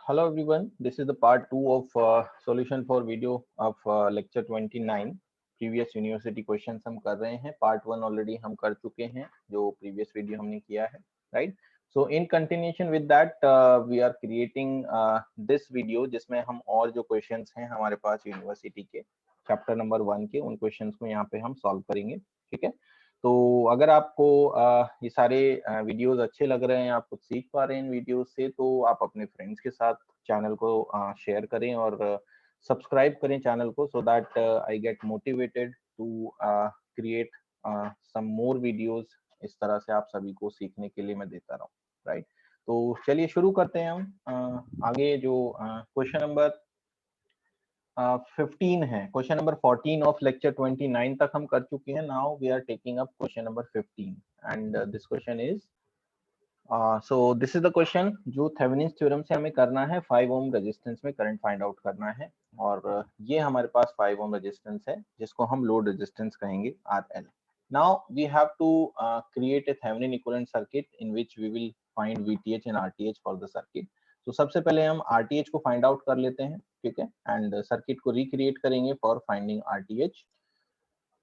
Hello everyone, this is the part 2 of solution for video of lecture 29. Previous university questions हम कर रहे हैं. Part 1 already हम कर चुके हैं जो previous video हमने किया है, right? So in continuation with that, we are creating this video जिसमें हम और जो questions हैं हमारे पास university के chapter number 1 के उन questions को यहाँ पे हम solve करेंगे, ठीक है? तो अगर आपको ये सारे वीडियोस अच्छे लग रहे हैं, आप कुछ सीख पा रहे हैं इन वीडियोस से, तो आप अपने फ्रेंड्स के साथ चैनल को शेयर करें और सब्सक्राइब करें चैनल को, so that I get motivated to create some more videos. इस तरह से आप सभी को सीखने के लिए मैं देता रहूं, राइट? तो चलिए शुरू करते हैं हम. आगे जो क्वेश्चन नंबर 15 है, क्वेश्चन नंबर 14 ऑफ लेक्चर 29 तक हम कर चुके हैं. Now we are taking up question number 15 and this question is so this is the question जो थेवेनिन्स थ्योरम से हमें करना है. 5 ओम रेजिस्टेंस में करंट फाइंड आउट करना है और ये हमारे पास 5 ओम रेजिस्टेंस है जिसको हम लोड रेजिस्टेंस कहेंगे RL. Now we have to create a Thevenin equivalent circuit in which we will find VTH and RTH for the circuit. तो सबसे पहले हम RTH को फाइंड आउट कर लेते हैं, ठीक है, एंड सर्किट को रिक्रिएट करेंगे for finding RTH.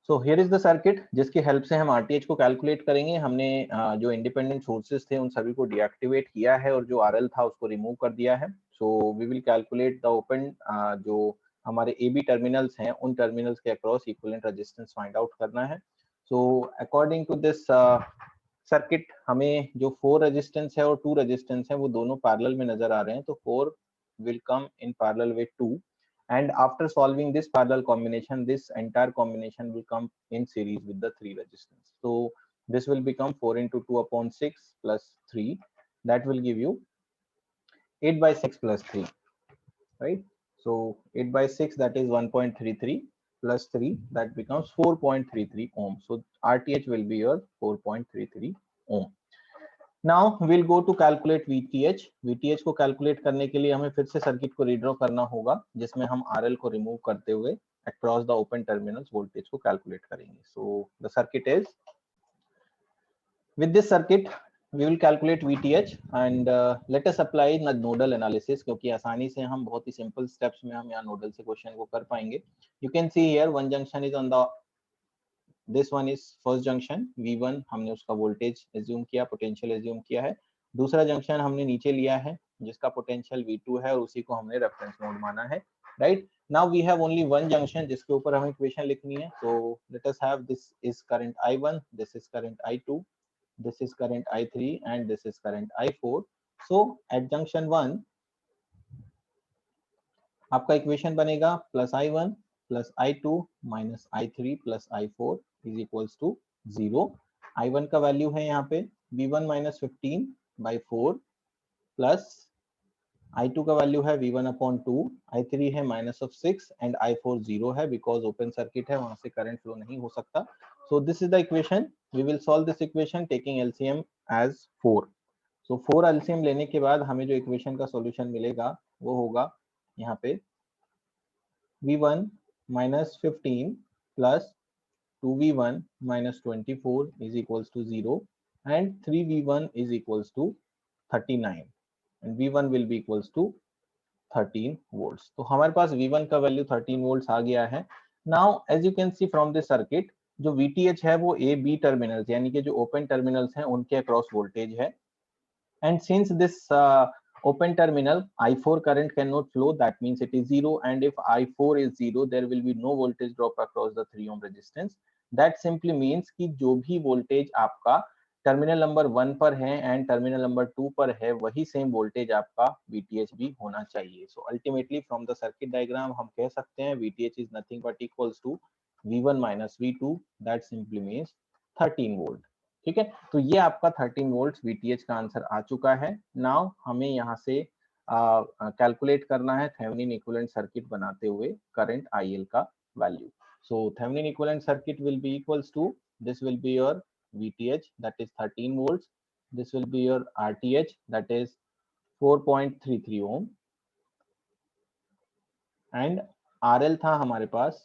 So here is the circuit जिसकी हेल्प से हम RTH को कैलकुलेट करेंगे. हमने जो इंडिपेंडेंट सोर्सेज थे उन सभी को डीएक्टिवेट किया है और जो RL था उसको रिमूव कर दिया है. So we will calculate the open जो हमारे AB टर्मिनल्स हैं उन टर्मिनल्स के across equivalent resistance find out करना है. So according to this circuit हमें जो 4 रेजिस्टेंस है और 2 रेजिस्टेंस है वो दोनों पैरेलल में नजर आ रहे हैं. तो 4 will come in parallel with 2, and after solving this parallel combination, this entire combination will come in series with the 3 resistance. So this will become 4 into 2 upon 6 plus 3, that will give you 8 by 6 plus 3, right? So 8 by 6, that is 1.33 plus 3, that becomes 4.33 ohm. So RTH will be your 4.33 ohm. Now will go to calculate VTH. VTH को calculate करने के लिए हमें फिर से circuit को redraw करना होगा जिसमें हम RL को रिमूव करते हुए across the open terminals voltage को कैलकुलेट करेंगे. So the circuit is with this circuit we will calculate VTH and let us apply the nodal analysis क्योंकि आसानी से हम बहुत ही सिंपल स्टेप्स में हम यहाँ नोडल से क्वेश्चन को कर पाएंगे. You can see here one junction is on the this one is first junction V1, हमने उसका वोल्टेज एज्यूम किया, पोटेंशियल एज्यूम किया है. दूसरा जंक्शन हमने नीचे लिया है जिसका पोटेंशियल V2 है और उसी को हमने रेफरेंस नोड माना है, right? Now we have only one junction जिसके ऊपर हमें इक्वेशन लिखनी है. So let us have this is current I1, this is current I2, this is current I3 and this is current I4. So at junction 1 आपका equation बनेगा plus I1 plus I2 minus I3 plus I4 is equals to 0. I1 का value है यहाँ पे V1 minus 15 by 4 plus I2 का value है V1 upon 2, I3 है minus of 6 and I4 0 है बिकॉज ओपन सर्किट है, वहां से करंट फ्लो नहीं हो सकता. So this is the equation. We will solve this equation taking LCM as 4. So 4 LCM लेने के बाद हमें जो इक्वेशन का सॉल्यूशन मिलेगा वो होगा यहाँ पे V1 minus 15 plus 2V1 minus 24 is equals to 0 and 3V1 is equals to 39 and V1 will be equals to 13 volts. तो हमारे पास V1 का वैल्यू 13 volts आ गया है. Now as you can see from this circuit, जो VTH है वो A B terminals यानी कि जो ओपन टर्मिनल्स हैं उनके अक्रॉस वोल्टेज है. And since this open terminal I4 current cannot flow, that means it is 0, and if I4 is 0 there will be no voltage drop across the 3 ohm resistance. That simply means कि जो भी voltage आपका terminal number 1 पर है and terminal number 2 पर है वही same voltage आपका VTH भी होना चाहिए. So ultimately from the circuit diagram हम कह सकते हैं VTH is nothing but equals to V1 minus V2, that simply means 13 volt. ठीक है, तो ये आपका 13 वोल्ट VTH का आंसर आ चुका है. नाउ हमें यहाँ से कैलकुलेट करना है थेवेनिन इक्विवेलेंट सर्किट बनाते हुए करंट IL का value. So Thevenin equivalent circuit will be equals to, this will be your VTH that is 13 volts, this will be your RTH that is 4.33 ohm and RL था हमारे पास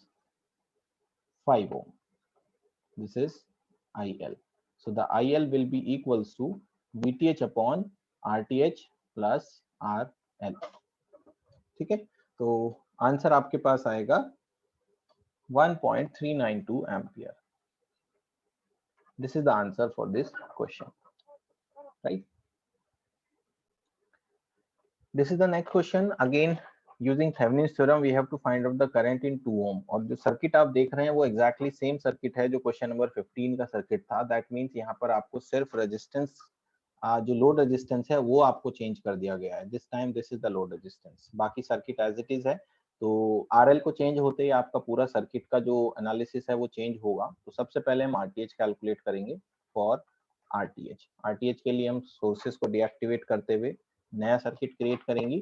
5 ohm, this is IL. So the IL will be equals to VTH upon RTH plus RL. ठीक है, तो answer आपके पास आएगा 1.392 ampere. This is the answer for this question, right? This is the next question. Again, using Thevenin's theorem, we have to find out the current in 2 ohm. और जो circuit आप देख रहे हैं वो exactly same सर्किट है जो question number 15 का सर्किट था. That means यहाँ पर आपको सिर्फ रेजिस्टेंस, जो लोड रेजिस्टेंस है वो आपको चेंज कर दिया गया है. This time this is the load resistance, बाकी सर्किट एज इट इज है. तो आरएल को चेंज होते ही आपका पूरा सर्किट का जो एनालिसिस है वो चेंज होगा. तो सबसे पहले हम आरटीएच कैलकुलेट करेंगे फॉर आरटीएच. आरटीएच के लिए हम सोर्सेस को डीएक्टिवेट करते हुए नया सर्किट क्रिएट करेंगे.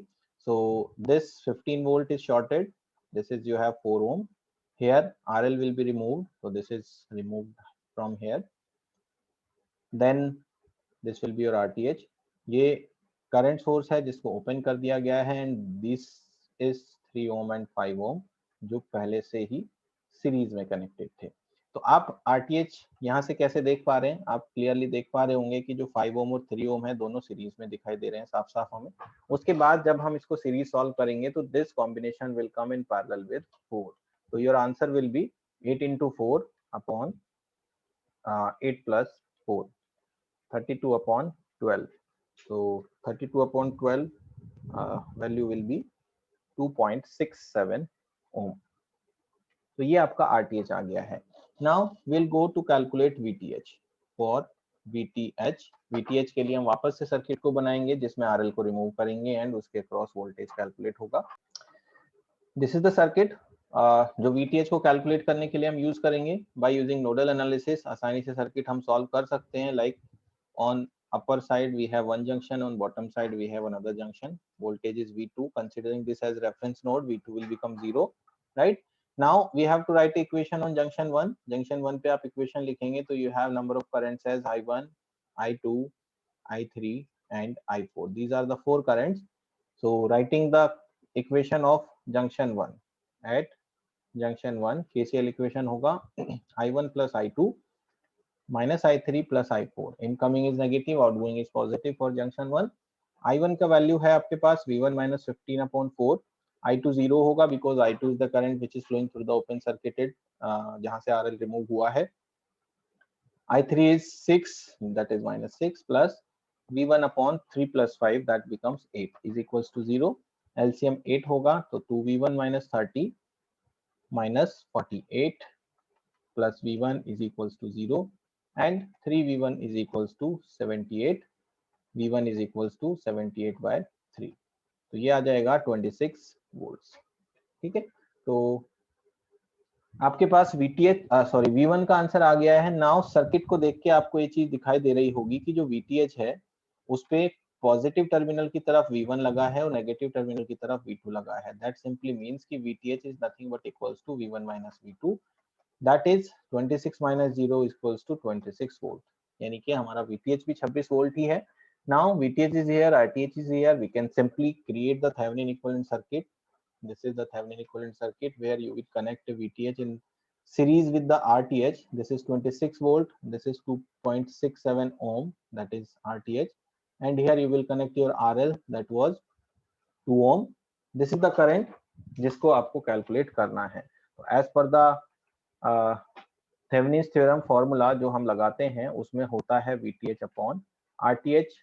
So this 15 volt is shorted. This is you have 4 ohm. Here RL will be removed, so this is removed from here. Then this will be your RTH. ये current source है जिसको open कर दिया गया है, and this is 3 ohm and 5 ohm जो पहले से ही सीरीज में कनेक्टेड थे. तो आप RTH यहाँ से कैसे देख पा रहे हैं? आप क्लियरली देख पा रहे होंगे कि जो 5 ohm और 3 ohm है दोनों सीरीज में दिखाई दे रहे हैं साफ साफ हमें. उसके बाद जब हम इसको सीरीज सॉल्व करेंगे तो this combination will come in parallel with 4. तो your answer will be 8 into 4 upon 8 plus 4, 32 upon 12. So 32 upon 12 value will be 2.67 ohm. तो ये आपका RTH आ गया है. Now we'll go to calculate VTH. For VTH के लिए हम वापस से सर्किट को बनाएंगे जिसमें RL को रिमूव करेंगे एंड उसके क्रॉस वोल्टेज कैलकुलेट होगा. This is the circuit. जो VTH को कैलकुलेट करने के लिए हम यूज करेंगे बाय यूजिंग नोडल एनालिसिस. आसानी से सर्किट हम सॉल्व कर सकते हैं. Like on upper side we have one junction, on bottom side we have another junction. Voltage is V2. Considering this as reference node, V2 will become 0, right? Now we have to write equation on junction 1. Junction 1 पे आप equation लिखेंगे तो you have number of currents as I1, I2, I3 and I4. These are the 4 currents. So writing the equation of junction 1, at junction 1 KCL equation होगा I1 plus I2 minus I3 plus I4. Incoming is negative, outgoing is positive for junction 1. I1 का value है आपके पास V1 minus 15 upon 4. I2 0 होगा because I2 is the current which is flowing through the open circuited, जहां से RL remove हुआ है. I3 is 6, that is minus 6 plus V1 upon 3 plus 5, that becomes 8 is equals to 0. LCM 8 होगा तो 2V1 minus 30 minus 48 plus V1 is equals to 0. And 3V1 is equals to 78. V1 is equals to 78 by 3. तो ये आ जाएगा 26 volts. ठीक है, तो आपके पास V1 का आंसर आ गया है. नाउ सर्किट को देख के आपको ये चीज दिखाई दे रही होगी कि जो VTH है उस पे पॉजिटिव टर्मिनल की तरफ V1 लगा है और नेगेटिव टर्मिनल की तरफ V2 लगा है. दैट सिंपली मींस कि VTH is nothing but equals to V1 minus V2. That is 26 minus 0 equals to 26 volt. यानी कि हमारा VTH भी 26 वोल्ट ही है. Now VTH is here, RTH is here. We can simply create the Thevenin equivalent circuit. This is the Thevenin equivalent circuit where you will connect VTH in series with the RTH. This is 26 volt. This is 2.67 ohm. That is RTH. And here you will connect your RL. That was 2 ohm. This is the current जिसको आपको calculate करना है. So as per the Thevenin's theorem formula जो हम लगाते हैं उसमें होता है VTH अपॉन RTH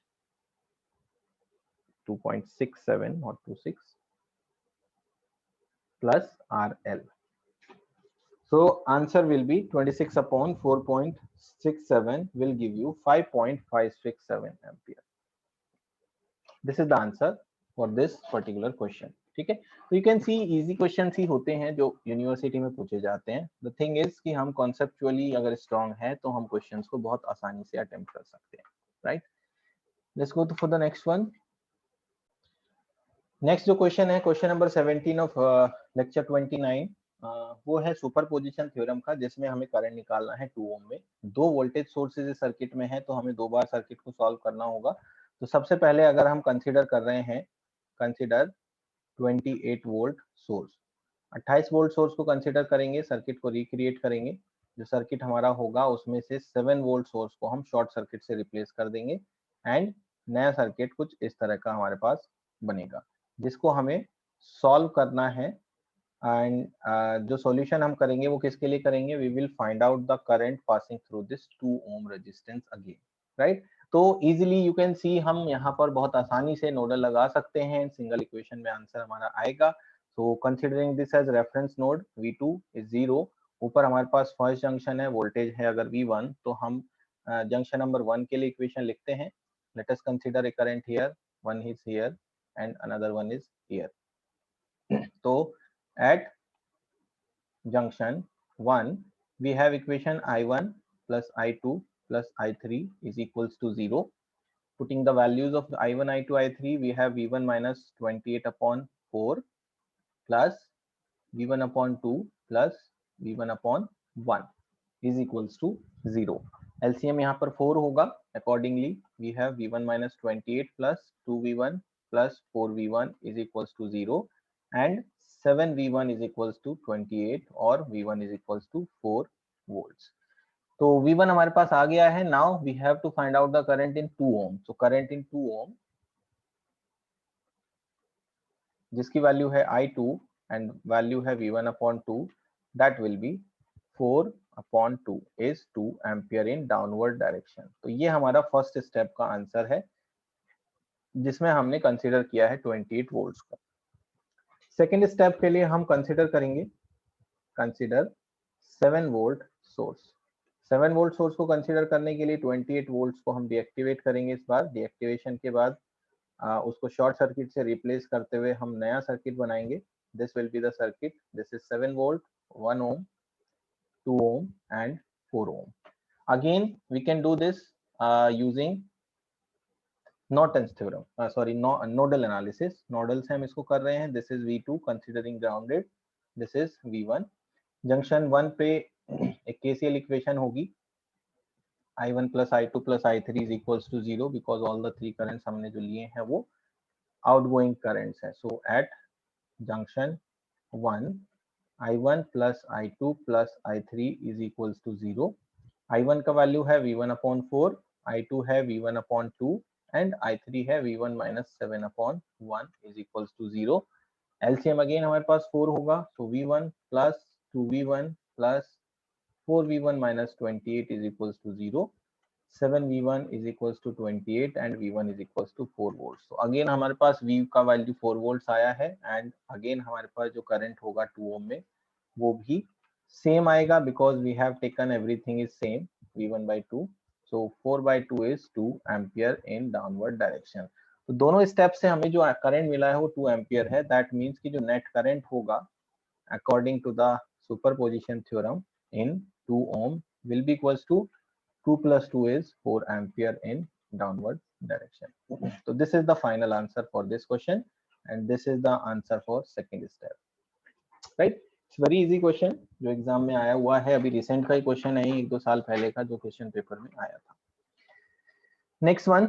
2.67 और 26 plus RL. So answer will be 26 upon 4.67 will give you 5.567 ampere. This is the answer for this particular question. ठीक है, तो you can see easy question ही होते हैं जो यूनिवर्सिटी में पूछे जाते हैं. द थिंग इज कि हम कॉन्सेप्चुअली अगर स्ट्रांग है तो हम क्वेश्चंस को बहुत आसानी से अटेम्प्ट कर सकते हैं, right. Let's go for the next one. Next जो क्वेश्चन है क्वेश्चन नंबर 17 ऑफ लेक्चर 29. वो है सुपरपोजिशन थ्योरम का जिसमें हमें करंट निकालना है 2 ओम में. 2 वोल्टेज सोर्सेज सर्किट में है तो हमें 2 बार सर्किट को सॉल्व करना होगा. तो सबसे पहले अगर हम कंसीडर कर रहे हैं, consider 28 volt source, 28 volt source को कंसीडर करेंगे. सर्किट को रिक्रिएट करेंगे. जो सर्किट हमारा होगा उसमें से 7 वोल्ट सोर्स को हम शॉर्ट सर्किट से रिप्लेस कर देंगे. एंड नया सर्किट कुछ इस तरह का हमारे पास बनेगा जिसको हमें सॉल्व करना है एंड जो सॉल्यूशन हम करेंगे वो किसके लिए करेंगे, we will find out the current passing through this 2 ohm resistance again, right. तो इजीली यू कैन सी हम यहाँ पर बहुत आसानी से नोडल लगा सकते हैं, सिंगल इक्वेशन में आंसर हमारा आएगा। So considering this as reference node, V2 is 0, ऊपर हमारे पास फर्स्ट जंक्शन है, वोल्टेज है अगर V1, तो हम जंक्शन नंबर 1 के लिए इक्वेशन लिखते हैं। Let us consider a current here, one is here and another one is here. तो at junction 1 we have equation I1 plus I2 plus I3 is equals to 0. Putting the values of I1, I2, I3, we have V1 minus 28 upon 4 plus V1 upon 2 plus V1 upon 1 is equals to 0. LCM यहाँ पर 4 होगा, accordingly we have V1 minus 28 plus 2V1 plus 4V1 is equals to 0 and 7V1 is equals to 28 और V1 is equals to 4 volts. तो V1 हमारे पास आ गया है. Now we have to find out the current in 2 ohm. So current in 2 ohm जिसकी value है I2 and value है V1 upon 2, that will be 4 upon 2 is 2 ampere in downward direction. तो ये हमारा फर्स्ट स्टेप का answer है जिसमें हमने कंसीडर किया है 28 वोल्ट्स का. सेकेंड स्टेप के लिए हम कंसीडर करेंगे, consider 7 volt source. 7 volt source को कंसीडर करने के लिए 28 वोल्ट्स को हम डीएक्टिवेट करेंगे. इस बार डीएक्टिवेशन के बाद उसको शॉर्ट सर्किट से रिप्लेस करते हुए हम नया सर्किट बनाएंगे. This will be the circuit. This is 7 volt, 1 ohm, 2 ohm and 4 ohm. Again we can do this using Norton's theorem, nodal analysis. Nodal से हम इसको कर रहे हैं. This is V2 considering grounded, this is V1. Junction 1 पे एक KCL equation होगी, I1 plus I2 plus I3 is equals to 0 because all the three currents हमने जो लिए हैं वो outgoing currents है. So at junction 1 I1 plus I2 plus I3 is equals to 0. I1 का वैल्यू है V1 upon 4, I2 है V1 upon 2 and I3 है V1 minus 7 upon 1 is equals to 0. LCM again हमारे पास 4 होगा, so V1 plus 2V1 plus 4V1 minus 28 is equals to 0. 7V1 is equals to 28 and V1 is equals to 4 volts. So again हमारे पास V का value 4 volts आया है and again हमारे पास जो current होगा 2 ohm में वो भी सेम आएगा because we have taken everything is same, V1 by 2. So 4 by 2 is 2 ampere in downward direction. तो दोनों स्टेप से हमें जो करंट मिला है वो 2 एम्पियर है. दैट मीन्स कि जो नेट करंट होगा according to the superposition theorem in 2 ohm will be equals to 2 plus 2 is 4 ampere in downward direction. So this is the final answer for this question and this is the answer for second step, right? It's very easy question जो exam में आया हुआ है. अभी recent का ही question है, 1-2 साल पहले का जो क्वेश्चन पेपर में आया था. Next one.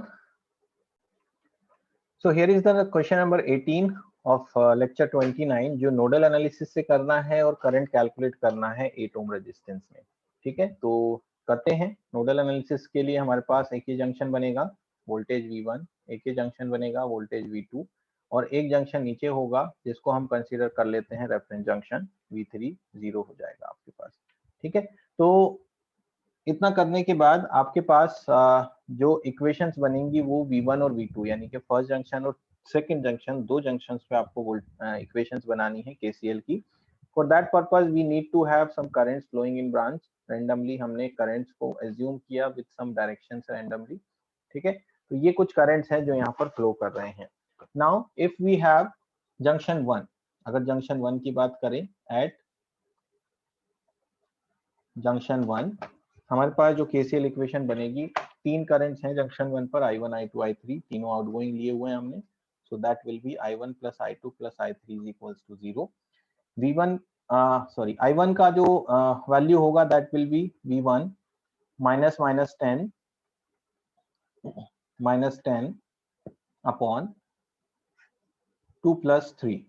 So here is the question number 18 of lecture 29 जो नोडल एनालिसिस से करना है और करंट कैलकुलेट करना है 8 ओम रेजिस्टेंस में. ठीक है, तो करते हैं. नोडल एनालिसिस के लिए हमारे पास एक ही जंक्शन बनेगा, वोल्टेज V1, एक ही जंक्शन बनेगा, वोल्टेज V2 और एक जंक्शन नीचे होगा जिसको हम कंसीडर कर लेते हैं रेफरेंस जंक्शन, V3 0 हो जाएगा आपके पास. ठीक है, तो इतना करने के बाद आपके पास जो इक्वेशंस बनेंगी वो V1 और V2 यानी कि फर्स्ट जंक्शन और सेकंड जंक्शन, दो जंक्शंस पे आपको इक्वेशंस बनानी है KCL की. For that purpose we need to have some currents flowing in branch. Randomly हमने करंट्स को एज्यूम किया विद सम डायरेक्शंस रैंडमली. ठीक है, तो ये कुछ करंट्स हैं जो यहाँ पर फ्लो कर रहे हैं. Now if we have junction 1, अगर जंक्शन 1 की बात करें, एट जंक्शन 1 हमारे पास जो KCL इक्वेशन बनेगी, तीन करंट्स हैं जंक्शन 1 पर, I1, I2, I3, तीनों आउटगोइंग लिए हुए हैं हमने. So that will be I1 plus I2 plus I3 is equals to 0. V1 I1 का जो वैल्यू होगा that will be V1 minus 10 upon 2 plus 3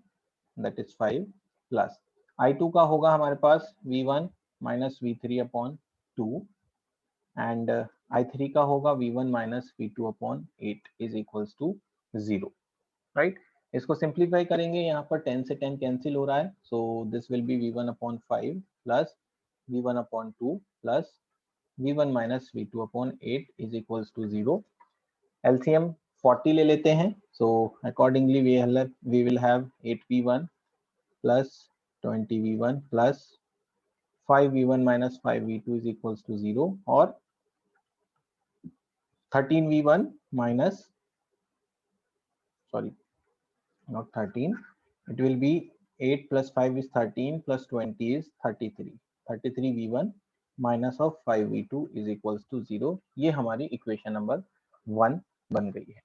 that is 5 plus I2 का होगा हमारे पास V1 minus V3 upon 2 and I3 का होगा V1 minus V2 upon 8 is equals to 0, right? इसको simplify करेंगे, यहाँ पर 10 से 10 कैंसिल हो रहा है, so this will be v1 upon 5 plus v1 upon 2 plus v1 minus v2 upon 8 is equals to 0। LCM 40 ले लेते हैं, so accordingly we will have 8v1 plus 20v1 plus 5v1 minus 5v2 is equals to 0 और 13v1 minus, sorry, not 13, it will be 8 plus 5 is 13 plus 20 is 33, 33v1 minus of 5v2 is equals to 0। ये हमारी equation number 1 बन गई है।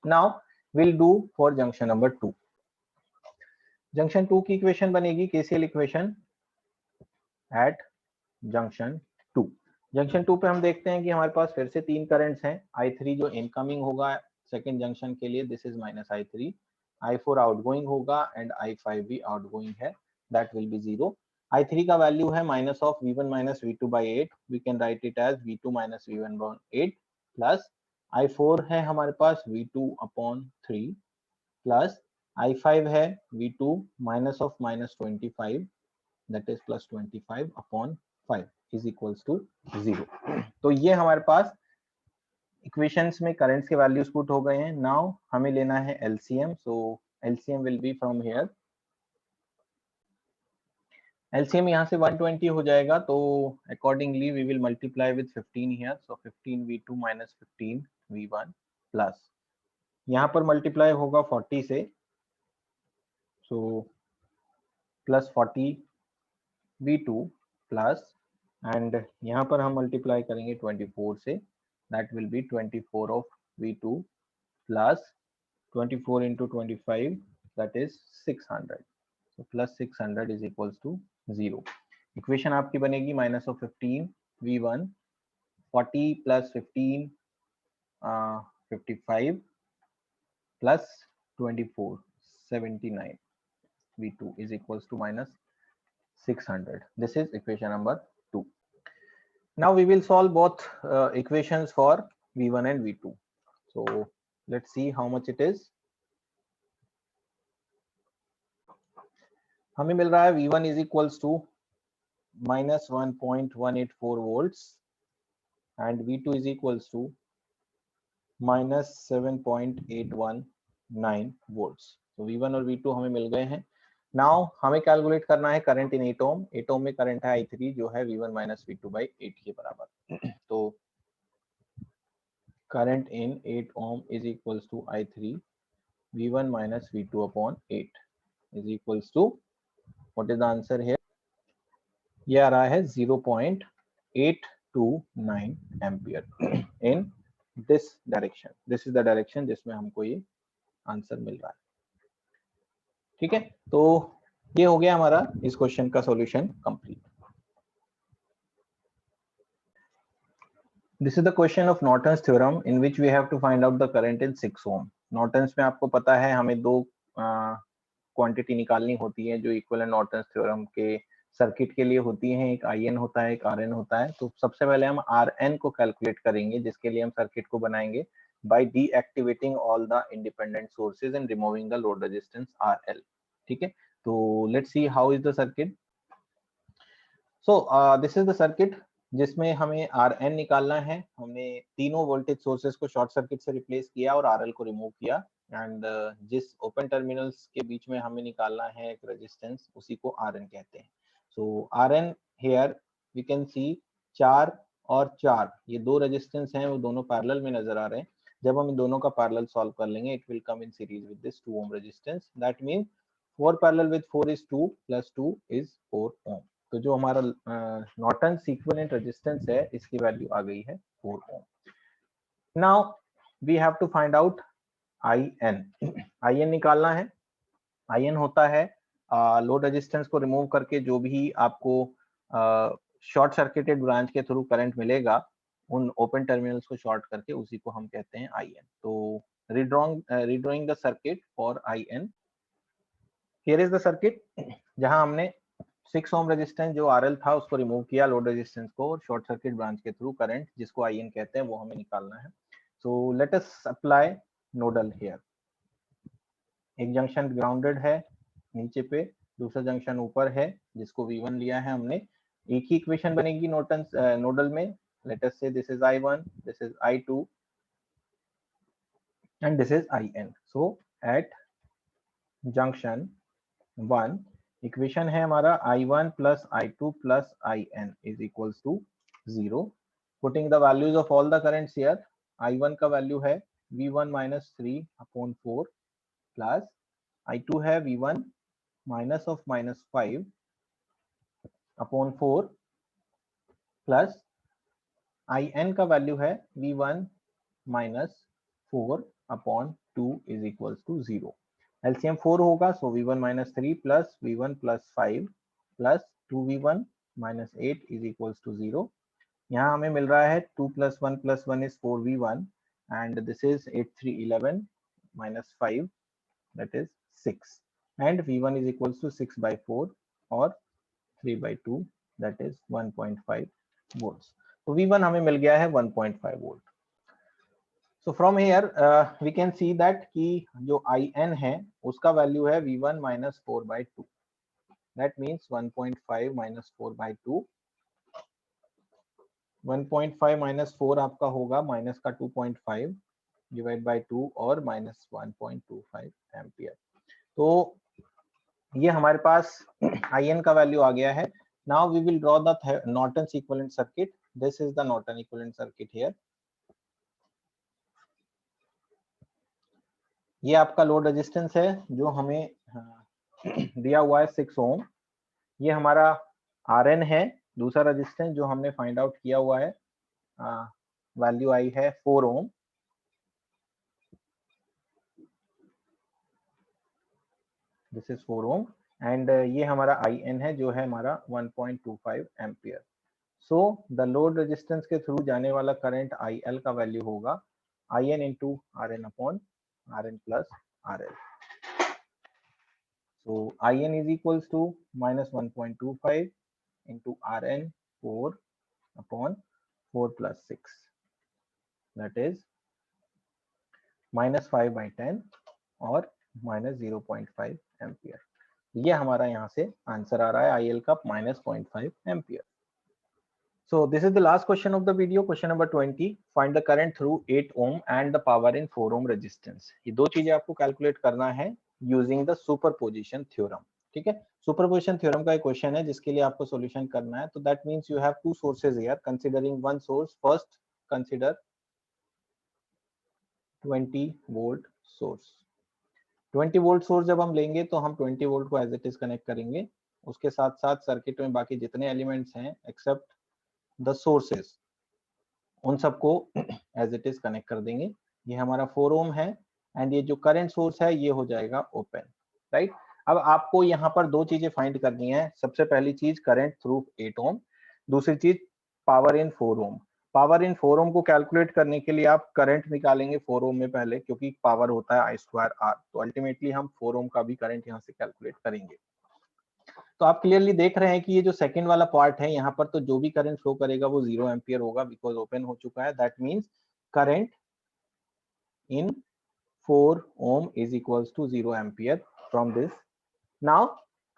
Now will do for junction number 2। Junction 2 की equation बनेगी KCL equation at junction 2। Junction 2 पे हम देखते हैं कि हमारे पास फिर से 3 करंट्स हैं। I3 जो इनकमिंग होगा सेकेंड जंक्शन के लिए, this is minus I3, I4 outgoing होगा एंड I5 भी आउटगोइंग है, दैट विल बी 0। I3 का वैल्यू है minus of V1 minus V2 by 8, we can write it as V2 minus V1 by 8 plus I4 है हमारे पास V2 upon 3 plus I5 है V2 minus of minus 25 that is plus 25 upon 5 is equals to 0। तो ये हमारे पास equations में currents के values put हो गए हैं। नाउ हमें लेना है LCM, so LCM will be from here, LCM यहाँ से 120 हो जाएगा, तो accordingly we will multiply with 15 here, so 15v2 minus 15v1 plus यहाँ पर मल्टीप्लाई होगा 40 से, so plus 40v2 plus and यहाँ पर हम मल्टीप्लाई करेंगे 24 से, that will be 24 of v2 plus 24 into 25 that is 600, so plus 600 is equals to 0। Equation आपकी बनेगी minus of 15 v1 40 plus 15 55 plus 24 79 v2 is equals to minus 600। This is equation number 2। Now we will solve both equations for v1 and v2, so let's see how much it is। हमें मिल रहा है v1 is equals to minus 1.184 volts and v2 is equals to minus 7.819 volts। तो v1 और v2 हमें मिल गए हैं। Now हमें calculate करना है करंट इन 8 ओम। 8 ओम में करंट है I3 जो है v1 माइनस v2 बाई 8 के बराबर। तो current in 8 ohm is equals to I3 v1 minus v2 upon 8 is equals to, what is the answer here, ये आ रहा है 0.829 ampere in this direction. This is the direction जिसमें हमको ये आंसर मिल रहा है। ठीक है, तो ये हो गया हमारा इस क्वेश्चन का solution complete. This is the question of Norton's theorem in which we have to find out the current in 6 ohm. Norton's में आपको पता है हमें दो क्वांटिटी निकालनी होती है जो इक्विवेलेंट नॉर्टन्स थ्योरम के सर्किट के लिए होती हैं, एक IN होता है, एक RN होता है। तो सबसे पहले हम RN को कैलकुलेट करेंगे, जिसके लिए हम सर्किट को बनाएंगे by deactivating all the independent sources and removing the load resistance RL। ठीक है, तो let's see how is the circuit। So this is the circuit जिसमें हमें RN निकालना है। हमने तीनों वोल्टेज सोर्सेज को शॉर्ट सर्किट से रिप्लेस किया और RL को रिमूव किया एंड जिस ओपन टर्मिनल्स के बीच में हमें निकालना है एक रेजिस्टेंस, उसी को RN कहते हैं। So RN here we can see 4 और 4, ये दो रेजिस्टेंस हैं, वो दोनों पैरेलल में नजर आ रहे हैं। जब हम इन दोनों का पैरेलल सॉल्व कर लेंगे, it will come in series with this 2 ohm resistance, that means 4 parallel with 4 is 2 plus 2 is 4 ओम। तो जो हमारा नॉर्टन्स इक्विवेलेंट रेजिस्टेंस है, इसकी वैल्यू आ गई है 4 ohm. Now we have to find out IN। IN निकालना है। IN होता है लोड रेजिस्टेंस को रिमूव करके जो भी आपको शॉर्ट सर्किटेड ब्रांच के थ्रू करंट मिलेगा, उन ओपन टर्मिनल्स को शॉर्ट करके उसी को हम कहते हैं IN। तो redrawing the circuit for IN, here is the circuit जहां हमने 6 ओम रेजिस्टेंस जो RL था उसको रिमूव किया, लोड रेजिस्टेंस को, और शॉर्ट सर्किट ब्रांच के थ्रू करंट जिसको IN कहते हैं वो हमें निकालना है। So let us apply nodal here. एक जंक्शन ग्राउंडेड है नीचे पे, दूसरा जंक्शन ऊपर है जिसको V1 लिया है हमने। एक ही इक्वेशन बनेगी नोडल में। लेट अस से this is I1, this is I2 and this is In. So at junction 1 equation है हमारा I1 plus I2 plus In is equals to 0. Putting the values of all the currents here, I1 का value है V1 minus 3 upon 4 plus I2 है V1 minus of minus 5 upon 4 plus In का value है V1 minus 4 upon 2 is equals to 0. LCM 4 होगा, so V1 minus 3 plus V1 plus 5 plus 2V1 minus 8 is equals to 0. यहाँ हमें मिल रहा है 2 plus 1 is 4V1 and this is 8 3 11 minus 5 that is 6 and V1 is equals to 6 by 4 or 3 by 2 that is 1.5 volts. तो V1 हमें मिल गया है 1.5 volt. So from here we can see that कि जो In है उसका वैल्यू है V1 minus 4 by 2. That means 1.5 minus 4 by 2. 1.5 minus 4 आपका होगा माइनस का 2.5 डिवाइड बाय 2 और माइनस 1.25 एम्पियर। तो ये हमारे पास In का वैल्यू आ गया है। Now we will draw the Norton's equivalent circuit. This is the Norton equivalent circuit here. ये आपका लोड रेजिस्टेंस है जो हमें दिया हुआ है 6 ओम। ये हमारा Rn है, दूसरा रेजिस्टेंस जो हमने फाइंड आउट किया हुआ है, वैल्यू आई है 4 ओम। दिस इज 4 ओम एंड ये हमारा In है जो है हमारा 1.25 ampere. So the load resistance के थ्रू जाने वाला करंट IL का वैल्यू होगा In into Rn upon Rn plus RL. So In is equals to minus 1.25 into Rn 4 upon 4 plus 6, that is minus 5 by 10 और minus 0.5 एम्पियर। ये हमारा यहाँ से आंसर आ रहा है IL का minus 0.5 ampere. So this is the last question of the video, question number 20. Find the current through 8 ohm and the power in 4 ohm resistance. ये दो चीजें आपको कैलकुलेट करना है using the superposition theorem. ठीक है, सुपरपोजिशन थ्योरम का एक क्वेश्चन है जिसके लिए आपको सॉल्यूशन करना है। तो that means you have two sources here, considering one source. First consider 20 volt source. 20 volt source जब हम लेंगे तो हम 20 वोल्ट को एज इट इज कनेक्ट करेंगे। उसके साथ साथ सर्किट में बाकी जितने एलिमेंट्स हैं एक्सेप्ट द सोर्सेस उन सबको एज इट इज कनेक्ट कर देंगे। ये हमारा 4 ओम है एंड ये जो करंट सोर्स है ये हो जाएगा ओपन, राइट। अब आपको यहाँ पर दो चीजें फाइंड करनी है। सबसे पहली चीज करंट थ्रू 8 ओम, दूसरी चीज power in 4 Om. Power in 4 ओम को कैलकुलेट करने के लिए आप करंट निकालेंगे 4 ओम में पहले, क्योंकि पावर होता है I2R। तो अल्टीमेटली हम 4 ओम का भी करंट यहाँ से कैलकुलेट करेंगे। तो आप क्लियरली देख रहे हैं कि ये जो सेकंड वाला पार्ट है यहाँ पर तो जो भी करंट फ्लो करेगा वो 0 एम्पियर होगा बिकॉज ओपन हो चुका है। That means current in 4 ohm is equals to 0 ampere from this. Now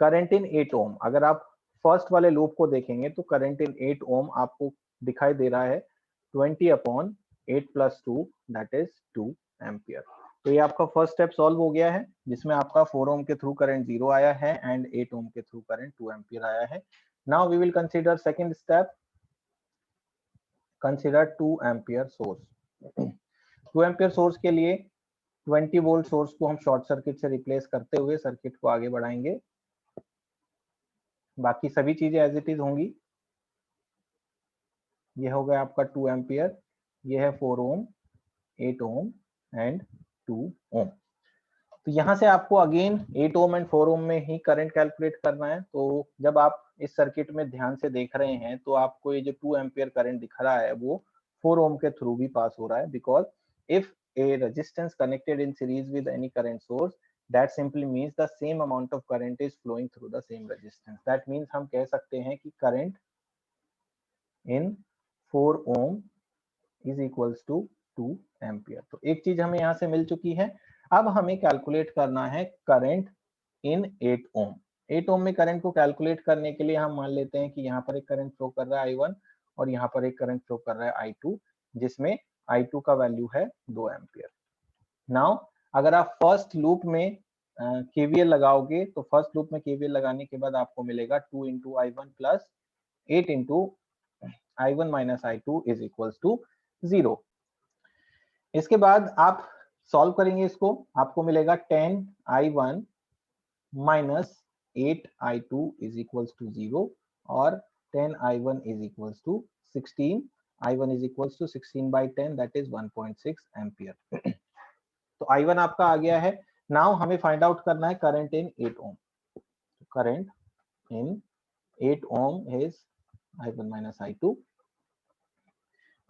current in 8 ohm, अगर आप फर्स्ट वाले लूप को देखेंगे तो करंट इन 8 ohm आपको दिखाई दे रहा है 20 upon 8 plus 2 that is 2 ampere. तो ये आपका फर्स्ट स्टेप सॉल्व हो गया है जिसमें आपका 4 ohm के थ्रू करंट 0 आया है एंड 8 ohm के थ्रू करंट 2 एम्पियर आया है। Now we will consider second step, consider 2 ampere source. 2 ampere source के लिए 20 वोल्ट सोर्स को हम शॉर्ट सर्किट से रिप्लेस करते हुए सर्किट को आगे बढ़ाएंगे। बाकी सभी चीजें एज इट इज होंगी। ये हो गया आपका 2 एम्पियर, ये है 4 ओम, 8 ओम एंड 2 ओम। तो यहाँ से आपको अगेन 8 ओम एंड 4 ओम में ही करंट कैलकुलेट करना है। तो जब आप इस सर्किट में ध्यान से देख रहे हैं तो आपको ये जो 2 एम्पियर करंट दिख रहा है वो 4 ओम के थ्रू भी पास हो रहा है, because if a resistance connected in series with any current source, that simply means the same amount of current is flowing through the same resistance. That means हम कह सकते हैं कि current in 4 ohm is equals to 2 ampere. तो एक चीज हमें यहाँ से मिल चुकी है। अब हमें कैलकुलेट करना है करंट इन 8 ओम। 8 ओम में करंट को कैलकुलेट करने के लिए हम मान लेते हैं कि यहाँ पर एक करंट फ्लो कर रहा है I1 और यहाँ पर एक करंट फ्लो कर रहा है I2, जिसमें I2 का वैल्यू है 2 एम्पियर। नाउ अगर आप फर्स्ट लूप में केवीएल लगाओगे तो फर्स्ट लूप में केवीएल लगाने के बाद आपको मिलेगा 2 into I1 plus 8 into I1 minus I2 is equals to 0। इसके बाद आप सॉल्व करेंगे इसको, आपको मिलेगा 10 I1 minus 8 I2 is equals to 0 और 10 I1 is equals to 16। I1 is equals to 16 by 10 that is 1.6 ampere. तो I1 आपका आ गया है। नाउ हमें फाइंड आउट करना है current in 8 ohm. Current in 8 ohm is I1 minus I2,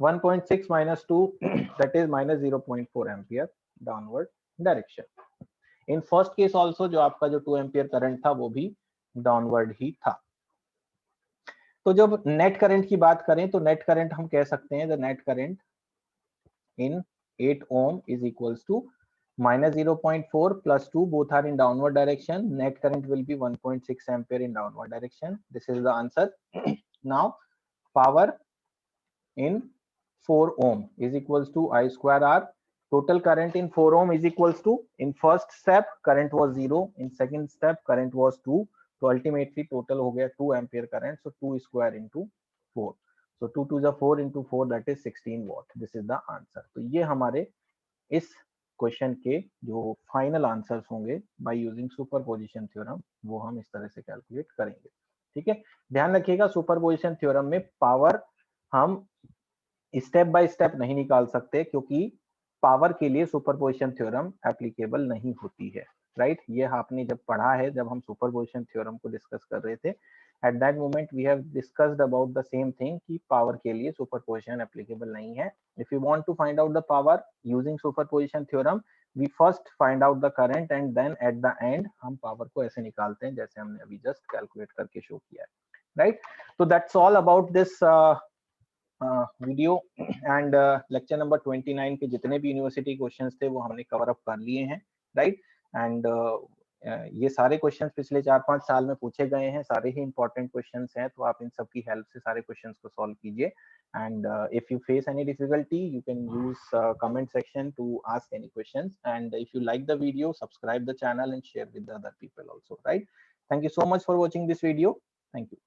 1.6 minus 2 that is minus 0.4 ampere downward direction. In first case also जो आपका जो 2 एम्पियर करंट था वो भी डाउनवर्ड ही था। तो जब नेट करंट की बात करें तो नेट करंट हम कह सकते हैं the net current in 8 ohm is equals to minus 0.4 plus 2, both are in downward direction. Net current will be 1.6 ampere in downward direction. This is the answer. Now power in 4 ohm is equals to I square R. Total current in 4 ohm is equals to, in first step current was 0, in second step current was 2, so ultimately total हो गया 2 ampere current, so 2 square into 4, so 2 to the 4 into 4 that is 16 watt. This is the answer. तो ये हमारे इस question के जो final answers होंगे by using superposition theorem, वो हम इस तरह से कैलकुलेट करेंगे। ठीक है, ध्यान रखिएगा सुपरपोजिशन थ्योरम में पावर हम स्टेप बाय स्टेप नहीं निकाल सकते, क्योंकि पावर के लिए सुपरपोजिशन थ्योरम एप्लीकेबल नहीं होती है। राइट, ये आपने जब पढ़ा है, जब हम सुपरपोजिशन थ्योरम को डिस्कस कर रहे थे, at that moment we have discussed about the same thing कि पावर के लिए सुपरपोजिशन एप्लीकेबल नहीं है। If you want to find out the power using superposition theorem, we first find out the current and then at the end हम power को ऐसे निकालते हैं जैसे हमने अभी जस्ट कैलकुलेट करके शो किया है। राइट, तो that's all about this video and lecture number 29 के जितने भी यूनिवर्सिटी क्वेश्चंस थे वो हमने कवर अप कर लिए हैं। राइट, एंड ये सारे क्वेश्चंस पिछले 4-5 साल में पूछे गए हैं, सारे ही इंपॉर्टेंट क्वेश्चंस हैं, तो आप इन सब की हेल्प से सारे क्वेश्चंस को सॉल्व कीजिए। And if you face any difficulty you can use comment section two ask any questions, and if you like the video subscribe the channel and share with the other people also. Right, thank you so much for watching this video. Thank you.